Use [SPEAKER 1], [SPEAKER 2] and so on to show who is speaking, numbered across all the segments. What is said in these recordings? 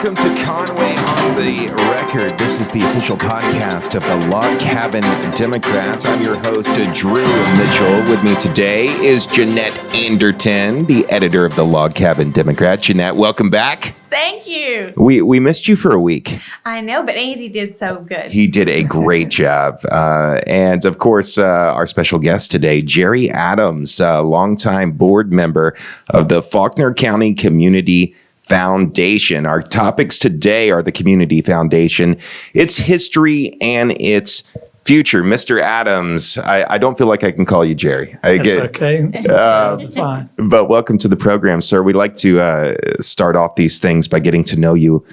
[SPEAKER 1] Welcome to Conway on the Record. This is the official podcast of the Log Cabin Democrats. I'm your host, Drew Mitchell. With me today is Jeanette Anderton, the editor of the Log Cabin Democrat. Jeanette, welcome back.
[SPEAKER 2] Thank you.
[SPEAKER 1] We missed you for a week.
[SPEAKER 2] I know, but Andy did so good.
[SPEAKER 1] He did a great job. And of course, our special guest today, Jerry Adams, a longtime board member of the Faulkner County Community Foundation. Our topics today are the Community Foundation, its history, and its future. Mr. Adams, I don't feel like I can call you Jerry.
[SPEAKER 3] Okay. Fine.
[SPEAKER 1] But welcome to the program, sir. We'd like to start off these things by getting to know you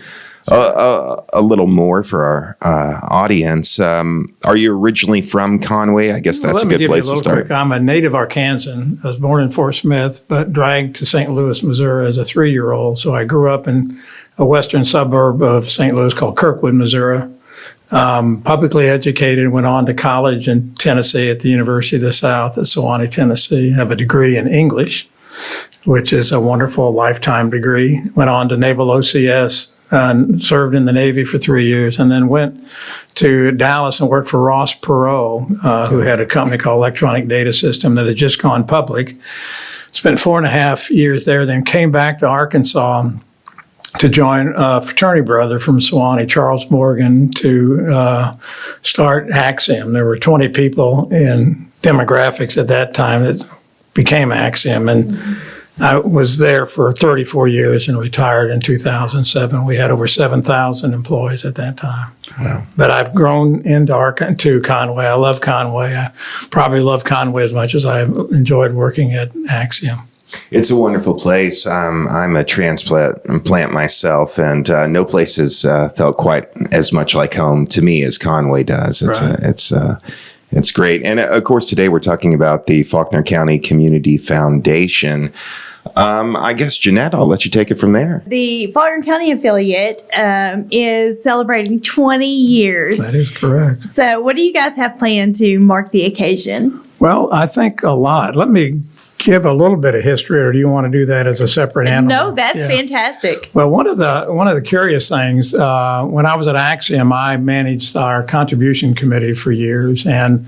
[SPEAKER 1] a little more for our audience. Are you originally from Conway? I guess that's a good place to start.
[SPEAKER 3] Quick. I'm a native Arkansan. I was born in Fort Smith, but dragged to St. Louis, Missouri as a 3-year-old. So I grew up in a western suburb of St. Louis called Kirkwood, Missouri. Publicly educated, went on to college in Tennessee at the University of the South at Sewanee, Tennessee. Have a degree in English, which is a wonderful lifetime degree. Went on to Naval OCS and served in the Navy for 3 years, and then went to Dallas and worked for Ross Perot, who had a company called Electronic Data System that had just gone public. Spent 4.5 years there, then came back to Arkansas to join a fraternity brother from Sewanee, Charles Morgan, to start Axiom. There were 20 people in demographics at that time that became Axiom, and I was there for 34 years and retired in 2007. We had over 7,000 employees at that time.
[SPEAKER 1] Wow.
[SPEAKER 3] But I've grown into Conway. I love Conway. I probably love Conway as much as I enjoyed working at Axiom.
[SPEAKER 1] It's a wonderful place. I'm a transplant myself, and no place has felt quite as much like home to me as Conway does. It's great. And of course, today we're talking about the Faulkner County Community Foundation. I guess, Jeanette, I'll let you take it from there.
[SPEAKER 2] The Faulkner County affiliate is celebrating 20 years.
[SPEAKER 3] That is correct.
[SPEAKER 2] So what do you guys have planned to mark the occasion?
[SPEAKER 3] Well, I think a lot. Let me give a little bit of history, or do you want to do that as a separate animal?
[SPEAKER 2] No, that's fantastic.
[SPEAKER 3] Well, one of the curious things, when I was at Axiom, I managed our contribution committee for years and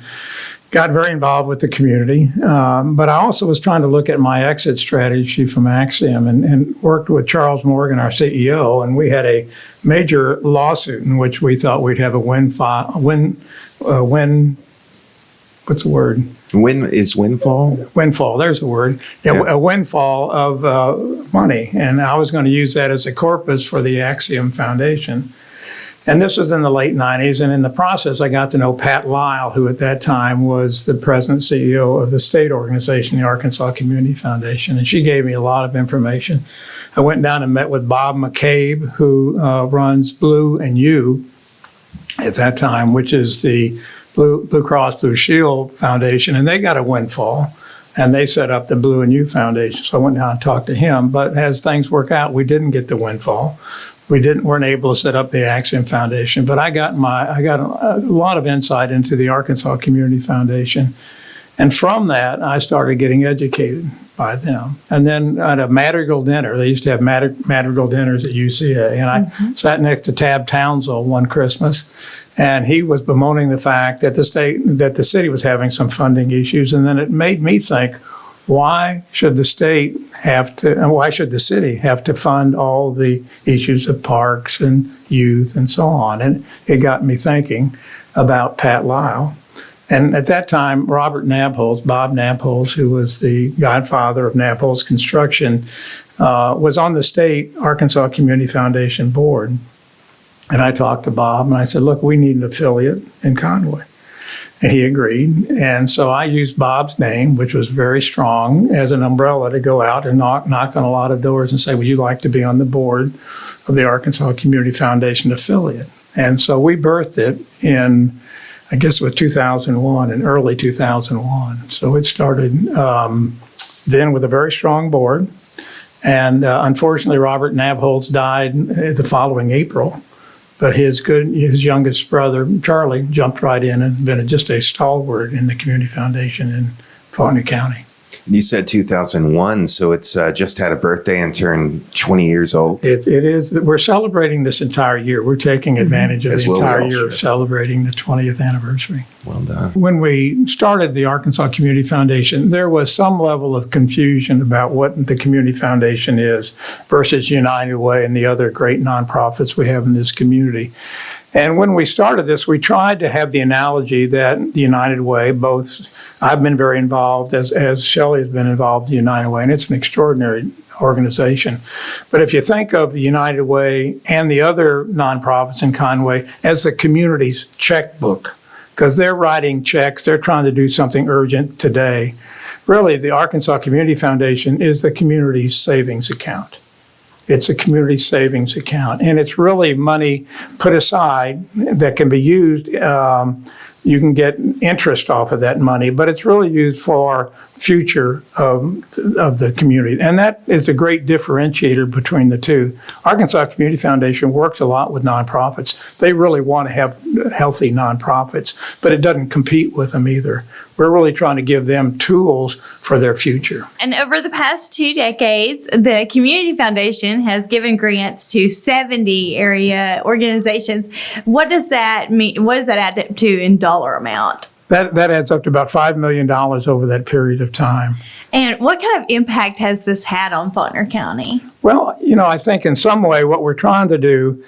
[SPEAKER 3] got very involved with the community. But I also was trying to look at my exit strategy from Axiom and worked with Charles Morgan, our CEO, and we had a major lawsuit in which we thought we'd have a what's the word?
[SPEAKER 1] Windfall?
[SPEAKER 3] Windfall, there's the word. Yeah. A windfall of money. And I was going to use that as a corpus for the Axiom Foundation. And this was in the late 90s. And in the process, I got to know Pat Lyle, who at that time was the president CEO of the state organization, the Arkansas Community Foundation. And she gave me a lot of information. I went down and met with Bob McCabe, who runs Blue and You at that time, which is the Blue Cross Blue Shield Foundation, and they got a windfall, and they set up the Blue and You Foundation. So I went down and talked to him. But as things work out, we didn't get the windfall. Weren't able to set up the Axiom Foundation. But I got a lot of insight into the Arkansas Community Foundation, and from that I started getting educated by them. And then at a Madrigal dinner, they used to have Madrigal dinners at UCA, and I sat next to Tab Townsend one Christmas. And he was bemoaning the fact that the city was having some funding issues. And then it made me think, why should the city have to fund all the issues of parks and youth and so on? And it got me thinking about Pat Lyle. And at that time, Bob Nabholz, who was the godfather of Nabholz Construction, was on the state Arkansas Community Foundation board. And I talked to Bob and I said, look, we need an affiliate in Conway. And he agreed. And so I used Bob's name, which was very strong, as an umbrella to go out and knock on a lot of doors and say, would you like to be on the board of the Arkansas Community Foundation affiliate? And so we birthed it in, I guess it was 2001, in early 2001. So it started then with a very strong board. And unfortunately, Robert Nabholz died the following April. But his youngest brother, Charlie, jumped right in and been just a stalwart in the Community Foundation in Faulkner County.
[SPEAKER 1] You said 2001, so it's just had a birthday and turned 20 years old.
[SPEAKER 3] It is. We're celebrating this entire year. We're taking advantage of
[SPEAKER 1] As
[SPEAKER 3] the
[SPEAKER 1] well we
[SPEAKER 3] entire
[SPEAKER 1] all
[SPEAKER 3] year of
[SPEAKER 1] should.
[SPEAKER 3] celebrating the 20th anniversary.
[SPEAKER 1] Well done.
[SPEAKER 3] When we started the Arkansas Community Foundation, there was some level of confusion about what the Community Foundation is versus United Way and the other great nonprofits we have in this community. And when we started this, we tried to have the analogy that the United Way, both I've been very involved, as Shelley has been involved in the United Way, and it's an extraordinary organization. But if you think of the United Way and the other nonprofits in Conway as the community's checkbook, because they're writing checks, they're trying to do something urgent today. Really, the Arkansas Community Foundation is the community's savings account. It's a community savings account, and it's really money put aside that can be used. You can get interest off of that money, but it's really used for future of the community. And that is a great differentiator between the two. Arkansas Community Foundation works a lot with nonprofits. They really want to have healthy nonprofits, but it doesn't compete with them either. We're really trying to give them tools for their future.
[SPEAKER 2] And over the past 2 decades, the Community Foundation has given grants to 70 area organizations. What does that mean? What does that add up to in dollar amount?
[SPEAKER 3] That adds up to about $5 million over that period of time.
[SPEAKER 2] And what kind of impact has this had on Faulkner County?
[SPEAKER 3] Well, I think in some way what we're trying to do,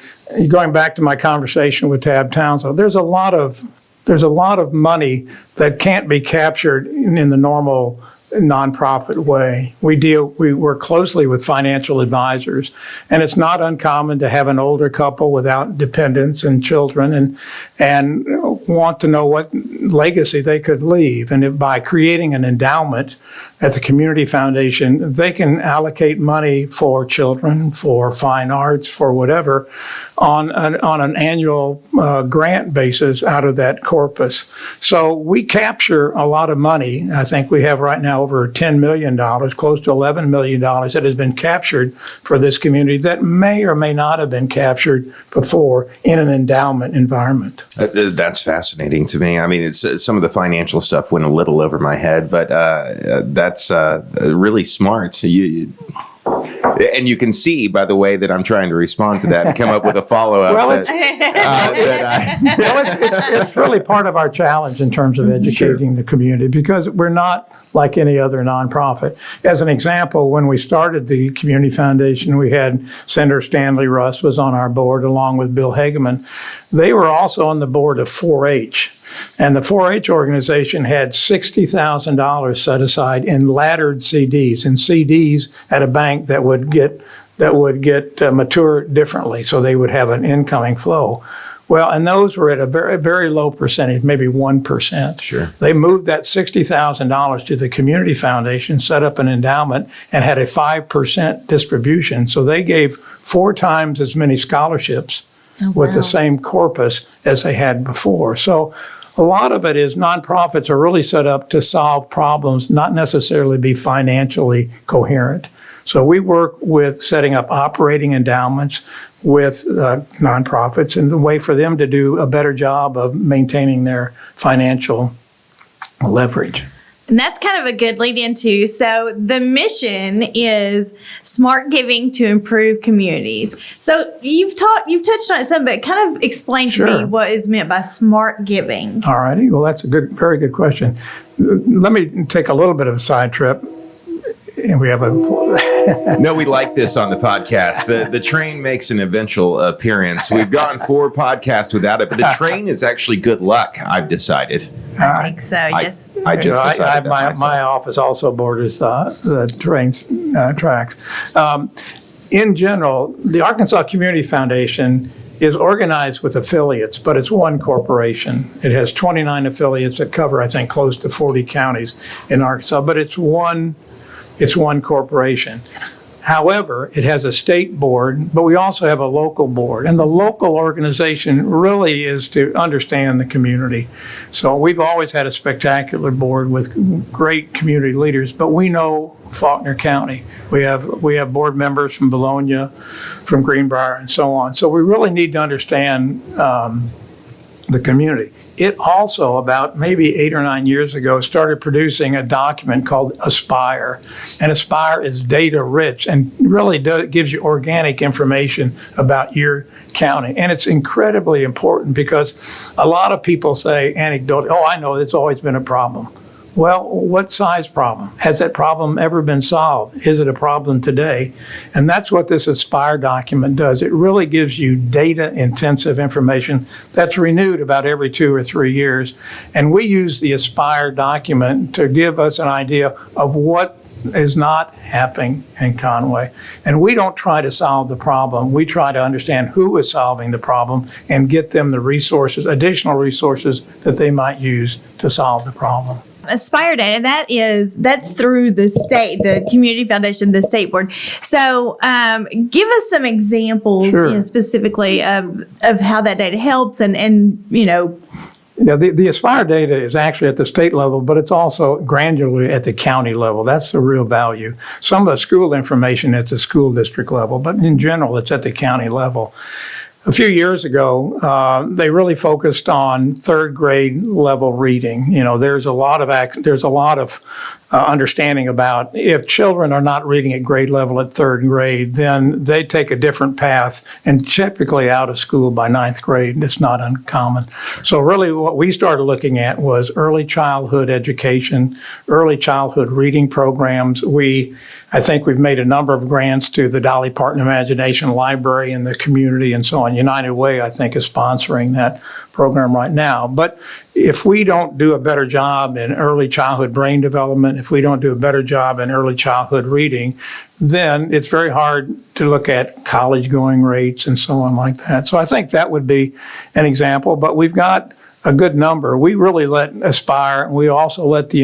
[SPEAKER 3] going back to my conversation with Tab Townsend, there's a lot of money that can't be captured in the normal nonprofit way. We work closely with financial advisors, and it's not uncommon to have an older couple without dependents and children and want to know what legacy they could leave. And by creating an endowment at the Community Foundation, they can allocate money for children, for fine arts, for whatever, on an annual grant basis out of that corpus. So we capture a lot of money. I think we have right now over $10 million, close to $11 million that has been captured for this community that may or may not have been captured before in an endowment environment.
[SPEAKER 1] That's fascinating to me. I mean, it's some of the financial stuff went a little over my head, but that's really smart. So and you can see by the way that I'm trying to respond to that and come up with a follow-up.
[SPEAKER 3] Well, it's really part of our challenge in terms of educating the community, because we're not like any other nonprofit. As an example, when we started the Community Foundation, we had Senator Stanley Russ was on our board along with Bill Hageman. They were also on the board of 4-H. And the 4-H organization had $60,000 set aside in laddered CDs, and CDs at a bank that would get mature differently, so they would have an incoming flow. Well, and those were at a very, very low percentage, maybe 1%.
[SPEAKER 1] Sure.
[SPEAKER 3] They moved that $60,000 to the Community Foundation, set up an endowment, and had a 5% distribution. So they gave 4 times as many scholarships with the same corpus as they had before. So a lot of it is nonprofits are really set up to solve problems, not necessarily be financially coherent. So we work with setting up operating endowments with nonprofits and a way for them to do a better job of maintaining their financial leverage.
[SPEAKER 2] And that's kind of a good lead into. So the mission is smart giving to improve communities. So you've touched on it some, but kind of explain to me what is meant by smart giving.
[SPEAKER 3] All righty. Well, that's very good question. Let me take a little bit of a side trip. And we have
[SPEAKER 1] No, we like this on the podcast. The train makes an eventual appearance. We've gone 4 podcasts without it, but the train is actually good luck, I've decided.
[SPEAKER 2] I think so, yes.
[SPEAKER 1] I just decided
[SPEAKER 3] my office also borders the train tracks. In general, the Arkansas Community Foundation is organized with affiliates, but it's one corporation. It has 29 affiliates that cover, I think, close to 40 counties in Arkansas, but it's one corporation. However, it has a state board, but we also have a local board. And the local organization really is to understand the community. So we've always had a spectacular board with great community leaders, but we know Faulkner County. We have board members from Bologna, from Greenbrier, and so on. So we really need to understand the community. It also, about maybe 8 or 9 years ago, started producing a document called Aspire. And Aspire is data rich and really gives you organic information about your county. And it's incredibly important because a lot of people say anecdotally, oh, I know it's always been a problem. Well, what size problem? Has that problem ever been solved? Is it a problem today? And that's what this Aspire document does. It really gives you data-intensive information that's renewed about every 2 or 3 years. And we use the Aspire document to give us an idea of what is not happening in Conway. And we don't try to solve the problem. We try to understand who is solving the problem and get them the resources, additional resources that they might use to solve the problem.
[SPEAKER 2] Aspire data, that's through the state, the Community Foundation, the state board. So give us some examples,
[SPEAKER 3] Sure.
[SPEAKER 2] Specifically of how that data helps and.
[SPEAKER 3] Yeah, the Aspire data is actually at the state level, but it's also granularly at the county level. That's the real value. Some of the school information at the school district level, but in general, it's at the county level. A few years ago, they really focused on third grade level reading. There's a lot of understanding about if children are not reading at grade level at third grade, then they take a different path and typically out of school by ninth grade. It's not uncommon. So really what we started looking at was early childhood education, early childhood reading programs. I think we've made a number of grants to the Dolly Parton Imagination Library in the community and so on. United Way, I think, is sponsoring that program right now. But if we don't do a better job in early childhood brain development, if we don't do a better job in early childhood reading, then it's very hard to look at college going rates and so on like that. So I think that would be an example, but we've got a good number. We really let Aspire, we also let the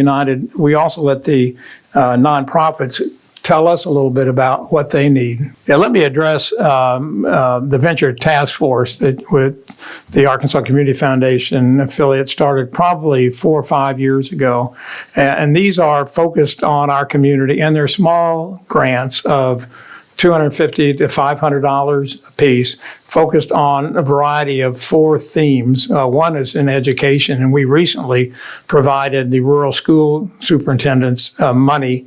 [SPEAKER 3] nonprofits tell us a little bit about what they need. Yeah, let me address the Venture Task Force that with the Arkansas Community Foundation affiliate started probably 4 or 5 years ago. And these are focused on our community, and they're small grants of $250 to $500 a piece, focused on a variety of 4 themes. One is in education, and we recently provided the rural school superintendents money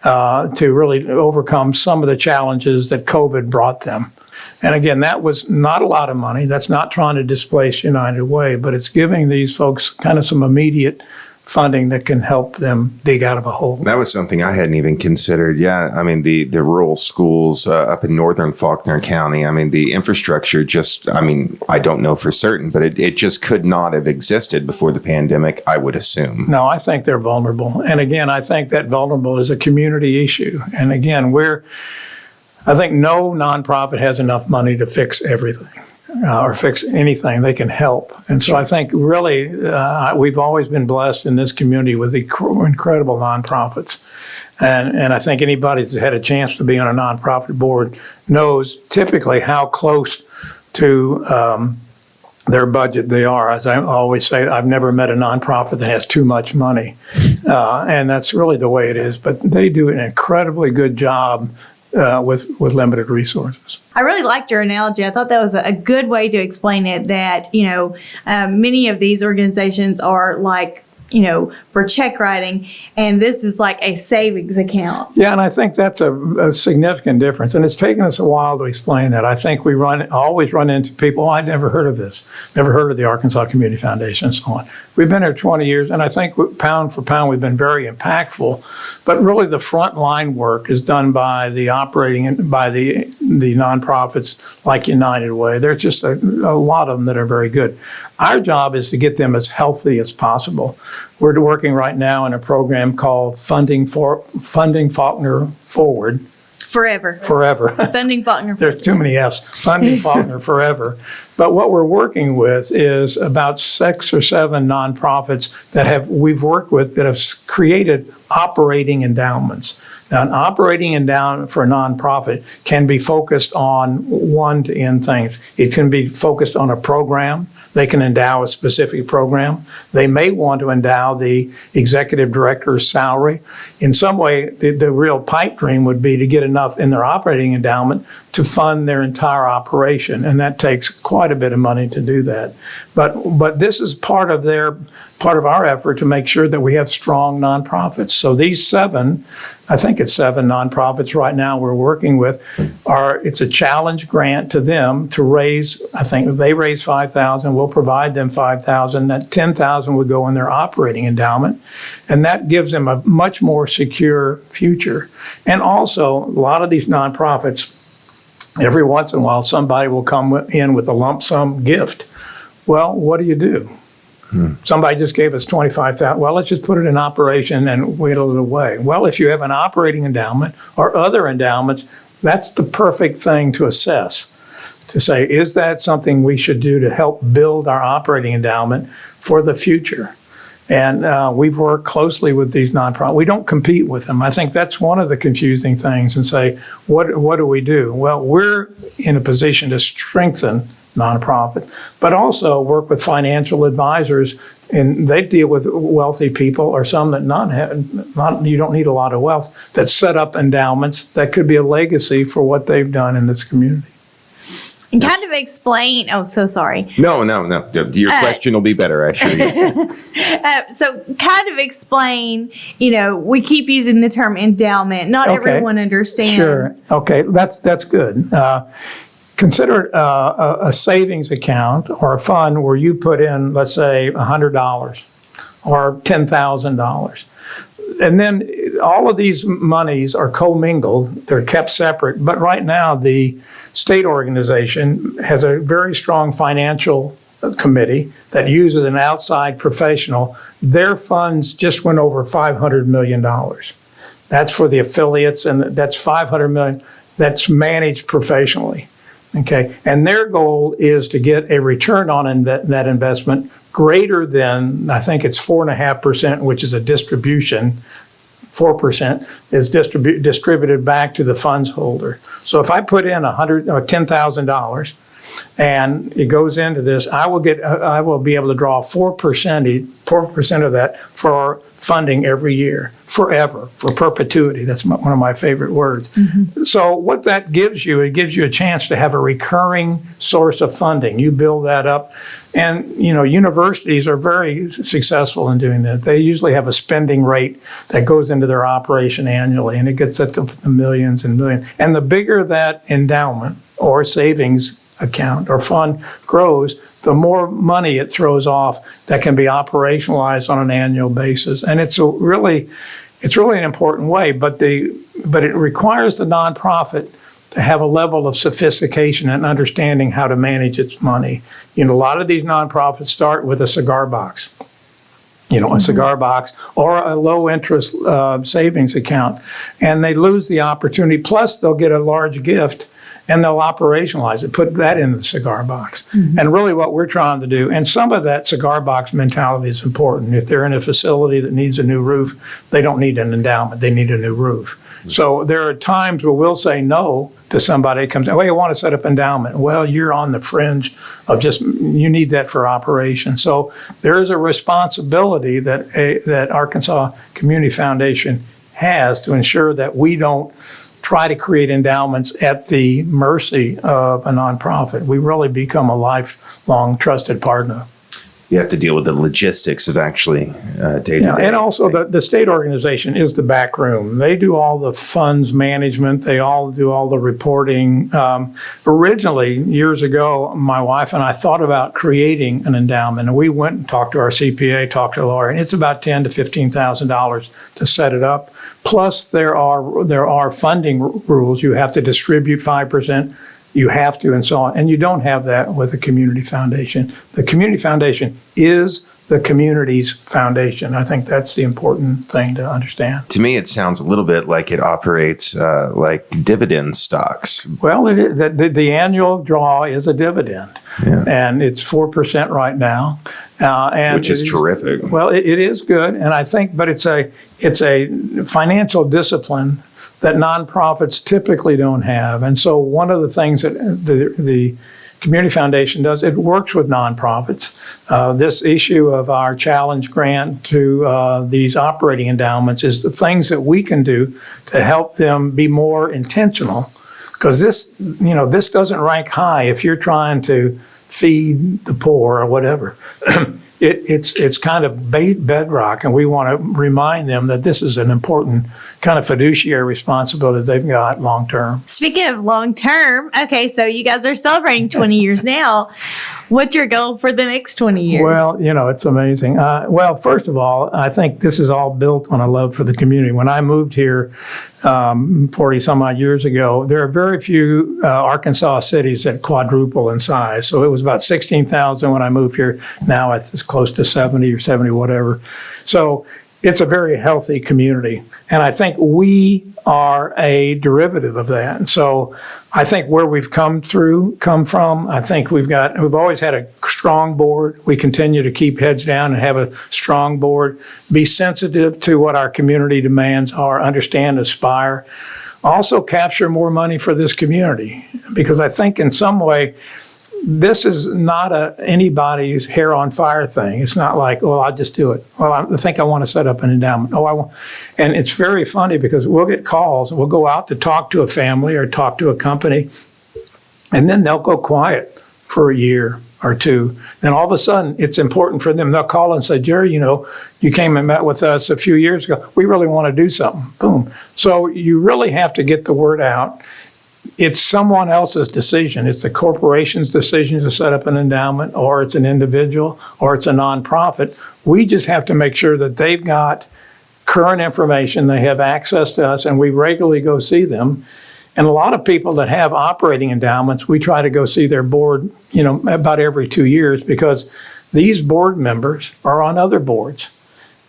[SPEAKER 3] to really overcome some of the challenges that COVID brought them. And again, that was not a lot of money. That's not trying to displace United Way, but it's giving these folks kind of some immediate funding that can help them dig out of a hole.
[SPEAKER 1] That was something I hadn't even considered. Yeah, I mean, the rural schools up in northern Faulkner County, I mean, the infrastructure I don't know for certain, but it just could not have existed before the pandemic, I would assume.
[SPEAKER 3] No, I think they're vulnerable. And again, I think that vulnerable is a community issue. And again, I think no nonprofit has enough money to fix everything. Or fix anything, they can help. And so I think really we've always been blessed in this community with incredible nonprofits. And I think anybody that's had a chance to be on a nonprofit board knows typically how close to their budget they are. As I always say, I've never met a nonprofit that has too much money. And that's really the way it is. But they do an incredibly good job with limited resources.
[SPEAKER 2] I really liked your analogy. I thought that was a good way to explain it, that, many of these organizations are like, for check writing, and this is like a savings account.
[SPEAKER 3] Yeah, and I think that's a significant difference. And it's taken us a while to explain that. I think we always run into people, I'd never heard of this, never heard of the Arkansas Community Foundation and so on. We've been here 20 years, and I think pound for pound we've been very impactful. But really the front line work is done by the nonprofits like United Way. There's just a lot of them that are very good. Our job is to get them as healthy as possible. We're working right now in a program called Funding Faulkner Forward.
[SPEAKER 2] Forever. Funding Faulkner.
[SPEAKER 3] There's too many F's. Funding Faulkner Forever. But what we're working with is about 6 or 7 nonprofits that we've worked with that have created operating endowments. Now, an operating endowment for a nonprofit can be focused on 1 to N things. It can be focused on a program. They can endow a specific program. They may want to endow the executive director's salary. In some way, the real pipe dream would be to get enough in their operating endowment to fund their entire operation. And that takes quite quite a bit of money to do that. But this is part of our effort to make sure that we have strong nonprofits. So these I think it's 7 nonprofits right now we're working with, it's a challenge grant to them to raise, I think if they raise $5,000, we'll provide them $5,000. That $10,000 would go in their operating endowment. And that gives them a much more secure future. And also, a lot of these nonprofits, every once in a while, somebody will come in with a lump sum gift. Well, what do? Somebody just gave us $25,000. Well, let's just put it in operation and wheedle it away. Well, if you have an operating endowment or other endowments, that's the perfect thing to assess, to say, is that something we should do to help build our operating endowment for the future? And we've worked closely with these nonprofits. We don't compete with them. I think that's one of the confusing things, and say, what do we do? Well, we're in a position to strengthen nonprofits, but also work with financial advisors, and they deal with wealthy people or some that you don't need a lot of wealth, that set up endowments that could be a legacy for what they've done in this community.
[SPEAKER 2] And kind of explain, so sorry.
[SPEAKER 1] No. Your question will be better, actually.
[SPEAKER 2] So kind of explain, we keep using the term endowment. Not everyone understands.
[SPEAKER 3] Sure. Okay, that's good. Consider a savings account or a fund where you put in, let's say, $100 or $10,000. And then all of these monies are commingled. They're kept separate. But right now, the state organization has a very strong financial committee that uses an outside professional. Their funds just went over $500 million. That's for the affiliates, and that's $500 million that's managed professionally. Okay, and their goal is to get a return on that investment greater than, I think it's 4.5%, which is a distribution. 4% is distributed back to the funds holder. So if I put in $10,000 and it goes into this, I will be able to draw 4% of that for funding every year, forever, for perpetuity. That's one of my favorite words. Mm-hmm. So what that gives you, it gives you a chance to have a recurring source of funding. You build that up. And, universities are very successful in doing that. They usually have a spending rate that goes into their operation annually, and it gets up to the millions and millions. And the bigger that endowment or savings account or fund grows, the more money it throws off that can be operationalized on an annual basis. And it's really an important way, but it requires the nonprofit to have a level of sophistication and understanding how to manage its money. A lot of these nonprofits start with a cigar box. A cigar box or a low interest savings account, and they lose the opportunity. Plus, they'll get a large gift and they'll operationalize it, put that in the cigar box. Mm-hmm. And really what we're trying to do, and some of that cigar box mentality is important. If they're in a facility that needs a new roof, they don't need an endowment, they need a new roof. Mm-hmm. So there are times where we'll say no to somebody who comes in, you want to set up endowment. Well, you're on the fringe of you need that for operation. So there is a responsibility that Arkansas Community Foundation has to ensure that we don't try to create endowments at the mercy of a nonprofit. We really become a lifelong trusted partner.
[SPEAKER 1] You have to deal with the logistics of actually day-to-day.
[SPEAKER 3] And also the state organization is the back room. They do all the funds management. They all do all the reporting. Originally, years ago, my wife and I thought about creating an endowment. And we went and talked to our CPA, talked to a lawyer, and it's about $10,000 to $15,000 to set it up. Plus, there are funding rules. You have to distribute 5%. You have to, and so on. And you don't have that with a community foundation. The community foundation is the community's foundation. I think that's the important thing to understand.
[SPEAKER 1] To me, it sounds a little bit like it operates like dividend stocks.
[SPEAKER 3] Well, the annual draw is a dividend, and it's 4% right now.
[SPEAKER 1] Which is terrific.
[SPEAKER 3] Well, it is good, and I think, but it's a financial discipline that nonprofits typically don't have. And so one of the things that the Community Foundation does, it works with nonprofits. This issue of our challenge grant to these operating endowments is the things that we can do to help them be more intentional. Because this doesn't rank high if you're trying to feed the poor or whatever. It's kind of bedrock, and we want to remind them that this is an important kind of fiduciary responsibility they've got long term.
[SPEAKER 2] Speaking of long term, okay, so you guys are celebrating 20 years now. What's your goal for the next 20 years?
[SPEAKER 3] Well, it's amazing. Well, first of all, I think this is all built on a love for the community. When I moved here 40 some odd years ago, there are very few Arkansas cities that quadruple in size. So it was about 16,000 when I moved here. Now it's close to 70 or 70, whatever. So it's a very healthy community. And I think we are a derivative of that. And so I think where we've come from, I think we've always had a strong board. We continue to keep heads down and have a strong board, be sensitive to what our community demands are, understand, aspire, also capture more money for this community. Because I think in some way, this is not anybody's hair on fire thing. It's not like, well, I'll just do it. Well, I think I want to set up an endowment. I want. And it's very funny because we'll get calls and we'll go out to talk to a family or talk to a company, and then they'll go quiet for a year or two. Then all of a sudden, it's important for them. They'll call and say, Jerry, you came and met with us a few years ago. We really want to do something. Boom. So you really have to get the word out. It's someone else's decision. It's the corporation's decision to set up an endowment, or it's an individual, or it's a nonprofit. We just have to make sure that they've got current information, they have access to us, and we regularly go see them. And a lot of people that have operating endowments, we try to go see their board, about every 2 years, because these board members are on other boards.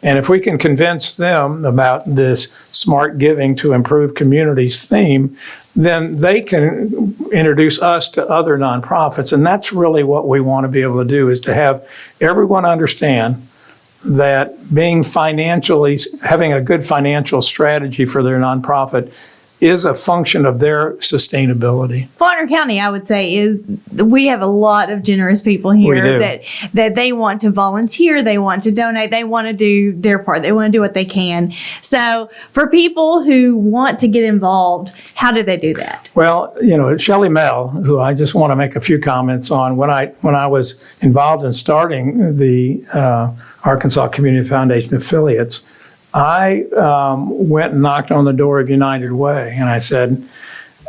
[SPEAKER 3] And if we can convince them about this smart giving to improve communities theme, then they can introduce us to other nonprofits. And that's really what we want to be able to do, is to have everyone understand that having a good financial strategy for their nonprofit is a function of their sustainability.
[SPEAKER 2] Faulkner County, I would say, we have a lot of generous people here that they want to volunteer, they want to donate, they want to do their part, they want to do what they can. So for people who want to get involved, how do they do that?
[SPEAKER 3] Well, Shelley Mell, who I just want to make a few comments on, when I was involved in starting the Arkansas Community Foundation affiliates, I went and knocked on the door of United Way, and I said,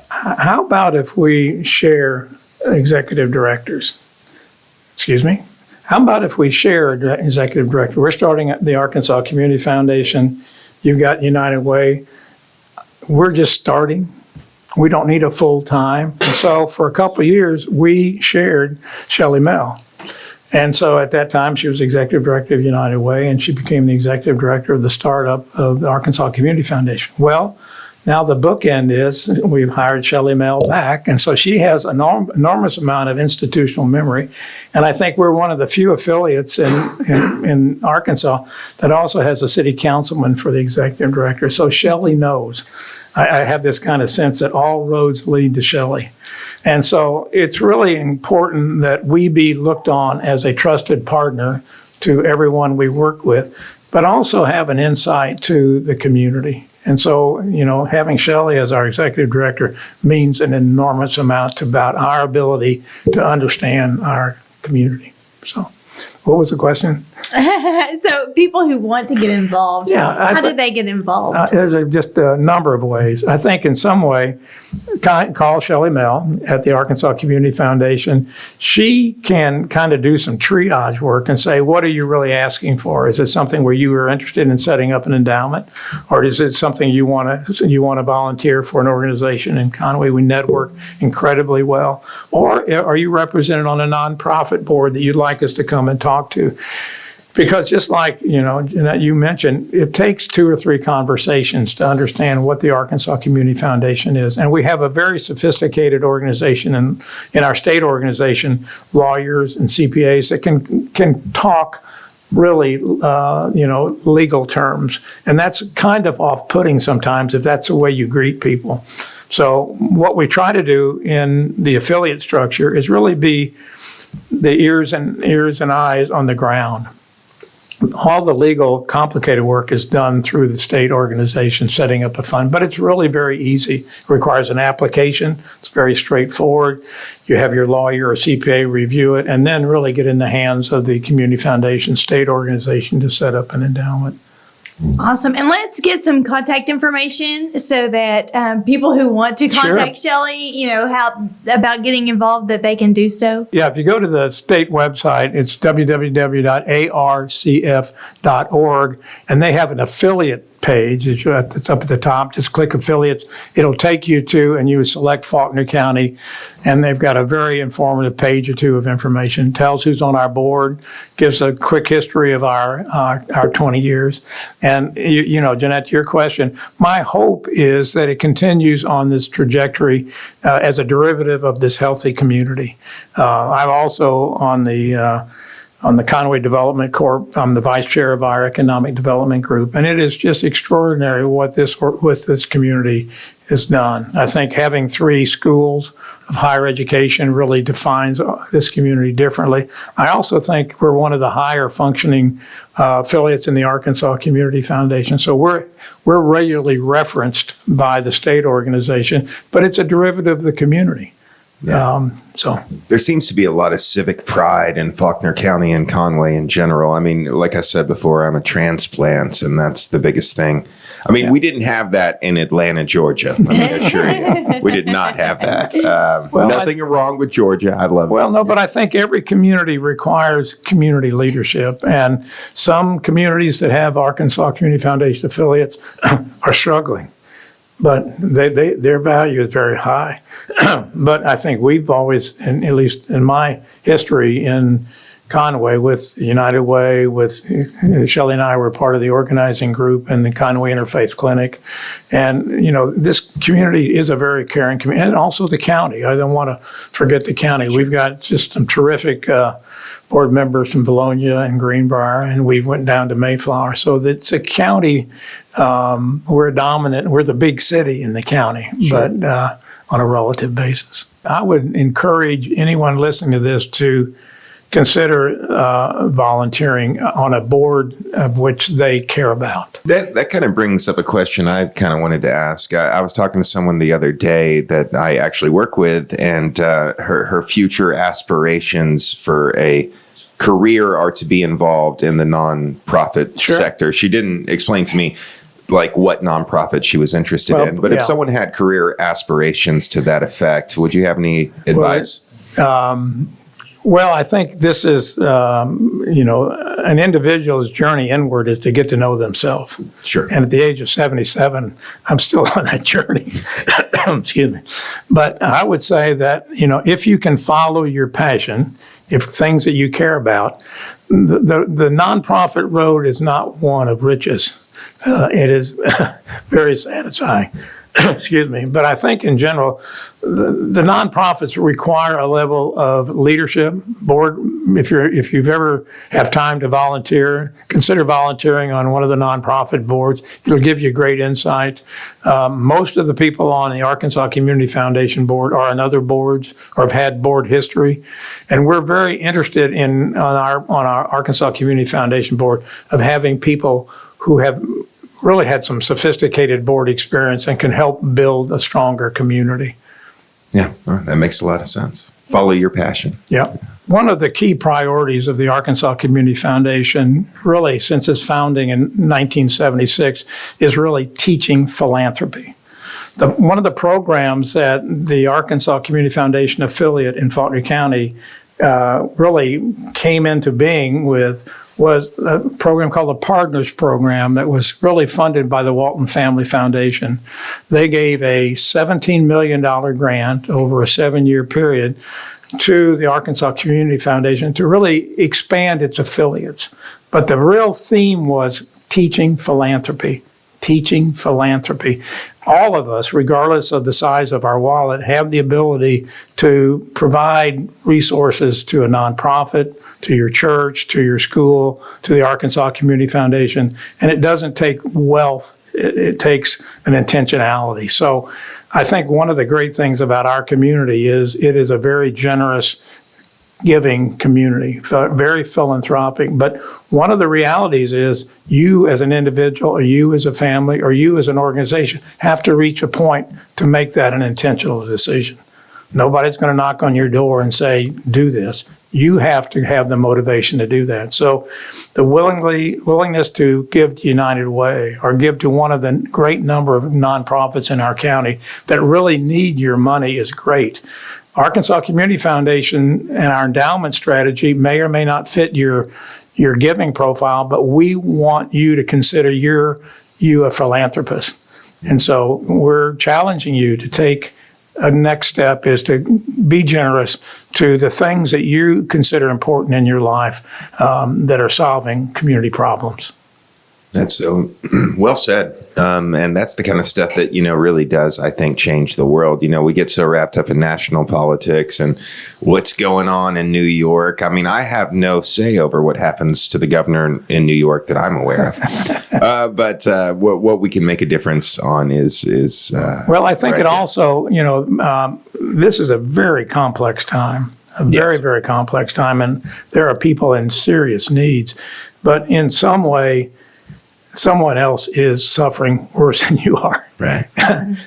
[SPEAKER 3] how about if we share executive directors? Excuse me? How about if we share an executive director? We're starting at the Arkansas Community Foundation. You've got United Way. We're just starting. We don't need a full time. And so for a couple of years, we shared Shelley Mell. And so at that time, she was executive director of United Way, and she became the executive director of the startup of the Arkansas Community Foundation. Well, now the bookend is we've hired Shelley Mell back, and so she has an enormous amount of institutional memory. And I think we're one of the few affiliates in Arkansas that also has a city councilman for the executive director. So Shelley knows. I have this kind of sense that all roads lead to Shelley. And so it's really important that we be looked on as a trusted partner to everyone we work with, but also have an insight to the community. And so, having Shelley as our executive director means an enormous amount about our ability to understand our community. So, what was the question?
[SPEAKER 2] So people who want to get involved, how do they get involved?
[SPEAKER 3] There's just a number of ways. I think in some way, call Shelley Mell at the Arkansas Community Foundation. She can kind of do some triage work and say, what are you really asking for? Is it something where you are interested in setting up an endowment? Or is it something you want to volunteer for an organization in Conway? We network incredibly well. Or are you represented on a nonprofit board that you'd like us to come and talk to? Because just like, Jeanette, you mentioned, it takes 2 or 3 conversations to understand what the Arkansas Community Foundation is. And we have a very sophisticated organization in our state organization, lawyers and CPAs that can talk really, legal terms. And that's kind of off-putting sometimes if that's the way you greet people. So what we try to do in the affiliate structure is really be the ears and eyes on the ground. all the legal, complicated work is done through the state organization setting up a fund, but it's really very easy. It requires an application. It's very straightforward. You have your lawyer or CPA review it, and then really get in the hands of the community foundation, state organization to set up an endowment.
[SPEAKER 2] Awesome. And let's get some contact information so that people who want to contact Shelley, how about getting involved, that they can do so.
[SPEAKER 3] Yeah, if you go to the state website, it's www.arcf.org, and they have an affiliate page. It's up at the top. Just click affiliates. It'll take you to, and you select Faulkner County, and they've got a very informative page or two of information. It tells who's on our board, gives a quick history of our 20 years. And, Jeanette, to your question, my hope is that it continues on this trajectory as a derivative of this healthy community. I'm also on the Conway Development Corp. I'm the vice chair of our economic development group, and it is just extraordinary what this community has done. I think having 3 schools of higher education really defines this community differently. I also think we're one of the higher functioning affiliates in the Arkansas Community Foundation. So we're regularly referenced by the state organization, but it's a derivative of the community.
[SPEAKER 1] Yeah.
[SPEAKER 3] So
[SPEAKER 1] there seems to be a lot of civic pride in Faulkner County and Conway in general. I mean, like I said before, I'm a transplant, and that's the biggest thing. I mean, we didn't have that in Atlanta, Georgia. Let me assure you, we did not have that. Nothing wrong with Georgia. I love it.
[SPEAKER 3] Well, no, but I think every community requires community leadership, and some communities that have Arkansas Community Foundation affiliates are struggling. But their value is very high. But I think we've always, at least in my history in Conway with United Way, with Shelley and I were part of the organizing group in the Conway Interfaith Clinic. And, this community is a very caring community, and also the county. I don't want to forget the county. We've got just some terrific board members from Bologna and Greenbrier, and we went down to Mayflower. So it's a county, we're dominant, we're the big city in the county, but on a relative basis. I would encourage anyone listening to this to consider volunteering on a board of which they care about.
[SPEAKER 1] That kind of brings up a question I kind of wanted to ask. I was talking to someone the other day that I actually work with, and her future aspirations for a career are to be involved in the nonprofit sector. She didn't explain to me like what nonprofit she was interested in, but if someone had career aspirations to that effect, would you have any advice?
[SPEAKER 3] Well, I think this is, an individual's journey inward is to get to know themselves.
[SPEAKER 1] Sure.
[SPEAKER 3] And at the age of 77, I'm still on that journey. Excuse me. But I would say that, if you can follow your passion, if things that you care about, the nonprofit road is not one of riches. It is very satisfying. Excuse me. But I think in general, the nonprofits require a level of leadership. Board, if you've ever have time to volunteer, consider volunteering on one of the nonprofit boards. It'll give you great insight. Most of the people on the Arkansas Community Foundation board are on other boards or have had board history, and we're very interested in on our Arkansas Community Foundation board of having people who have really had some sophisticated board experience and can help build a stronger community.
[SPEAKER 1] Yeah, that makes a lot of sense. Follow your passion.
[SPEAKER 3] Yeah. One of the key priorities of the Arkansas Community Foundation, really since its founding in 1976, is really teaching philanthropy. One of the programs that the Arkansas Community Foundation affiliate in Faulkner County really came into being with was a program called the Partners Program that was really funded by the Walton Family Foundation. They gave a $17 million grant over a 7-year period to the Arkansas Community Foundation to really expand its affiliates. But the real theme was teaching philanthropy. Teaching philanthropy. All of us, regardless of the size of our wallet, have the ability to provide resources to a nonprofit, to your church, to your school, to the Arkansas Community Foundation. And it doesn't take wealth, it takes an intentionality. So I think one of the great things about our community is it is a very generous giving community, very philanthropic. But one of the realities is you as an individual, or you as a family, or you as an organization have to reach a point to make that an intentional decision. Nobody's going to knock on your door and say, do this. You have to have the motivation to do that. So the willingness to give to United Way or give to one of the great number of nonprofits in our county that really need your money is great. Arkansas Community Foundation and our endowment strategy may or may not fit your giving profile, but we want you to consider you a philanthropist. And so we're challenging you to take a next step is to be generous to the things that you consider important in your life that are solving community problems.
[SPEAKER 1] That's so well said. And that's the kind of stuff that, really does, I think, change the world. We get so wrapped up in national politics and what's going on in New York. I mean, I have no say over what happens to the governor in New York that I'm aware of. But what we can make a difference on is
[SPEAKER 3] well, I think it also, this is a very complex time. Very, very complex time. And there are people in serious needs. But in some way, someone else is suffering worse than you are.
[SPEAKER 1] Right.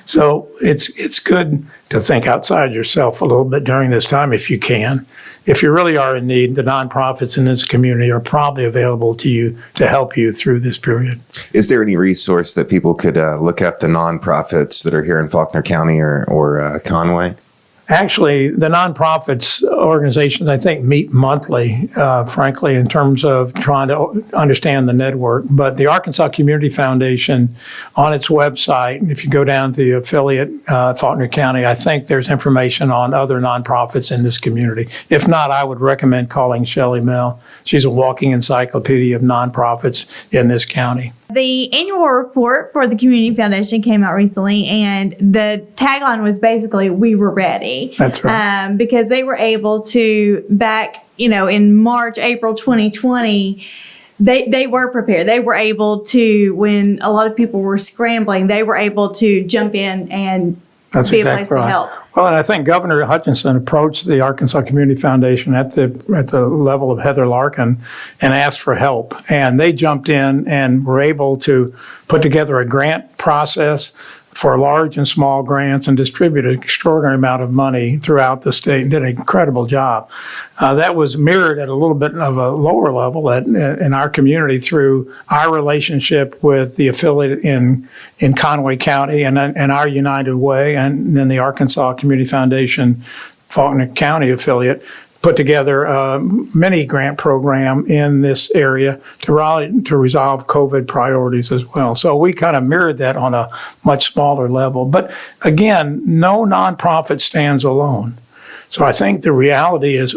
[SPEAKER 3] So it's good to think outside yourself a little bit during this time if you can. If you really are in need, the nonprofits in this community are probably available to you to help you through this period.
[SPEAKER 1] Is there any resource that people could look up the nonprofits that are here in Faulkner County or Conway?
[SPEAKER 3] Actually, the nonprofits organizations, I think, meet monthly, frankly, in terms of trying to understand the network. But the Arkansas Community Foundation, on its website, if you go down to the affiliate, Faulkner County, I think there's information on other nonprofits in this community. If not, I would recommend calling Shelley Mell. She's a walking encyclopedia of nonprofits in this county.
[SPEAKER 2] The annual report for the Community Foundation came out recently, and the tagline was basically, "We were ready."
[SPEAKER 3] That's right.
[SPEAKER 2] Because they were able to, back, in March, April 2020, they were prepared. They were able to, when a lot of people were scrambling, they were able to jump in and be a place to help.
[SPEAKER 3] Well, and I think Governor Hutchinson approached the Arkansas Community Foundation at the level of Heather Larkin and asked for help. And they jumped in and were able to put together a grant process for large and small grants and distribute an extraordinary amount of money throughout the state and did an incredible job. That was mirrored at a little bit of a lower level in our community through our relationship with the affiliate in Conway County and our United Way, and then the Arkansas Community Foundation Faulkner County affiliate put together a mini grant program in this area to resolve COVID priorities as well. So we kind of mirrored that on a much smaller level. But again, no nonprofit stands alone. So I think the reality is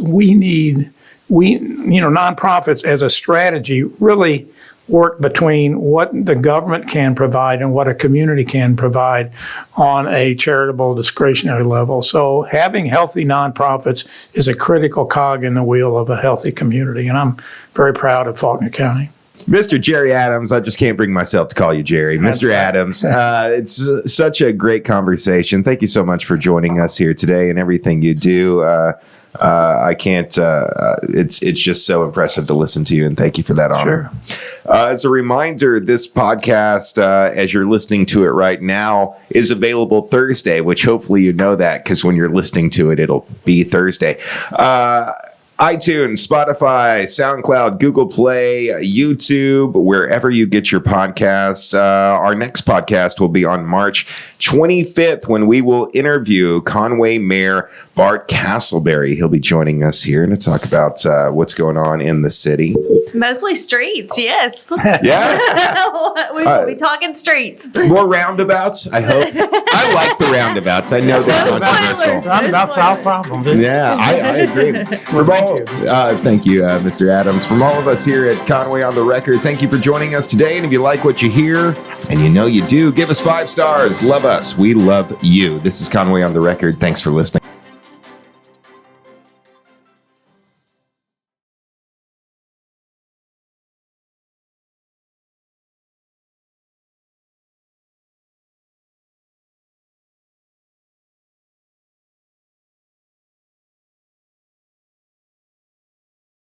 [SPEAKER 3] nonprofits as a strategy really work between what the government can provide and what a community can provide on a charitable discretionary level. So having healthy nonprofits is a critical cog in the wheel of a healthy community. And I'm very proud of Faulkner County.
[SPEAKER 1] Mr. Jerry Adams, I just can't bring myself to call you Jerry. That's Mr. Right. Adams, it's such a great conversation. Thank you so much for joining us here today and everything you do. I can't, it's just so impressive to listen to you, and thank you for that honor.
[SPEAKER 3] Sure.
[SPEAKER 1] As a reminder, this podcast, as you're listening to it right now, is available Thursday, which hopefully you know that, because when you're listening to it, it'll be Thursday. iTunes, Spotify, SoundCloud, Google Play, YouTube, wherever you get your podcasts. Our next podcast will be on March 25th when we will interview Conway Mayor Bart Castleberry. He'll be joining us here to talk about what's going on in the city.
[SPEAKER 2] Mostly streets, yes.
[SPEAKER 1] Yeah.
[SPEAKER 2] We will be talking streets.
[SPEAKER 1] More roundabouts, I hope. I like the roundabouts. I know they're controversial.
[SPEAKER 3] Roundabouts solve problems.
[SPEAKER 1] Yeah, I agree. Thank you, Mr. Adams. From all of us here at Conway on the Record, thank you for joining us today. And if you like what you hear, and you know you do, give us 5 stars. Love us. We love you. This is Conway on the Record. Thanks for listening.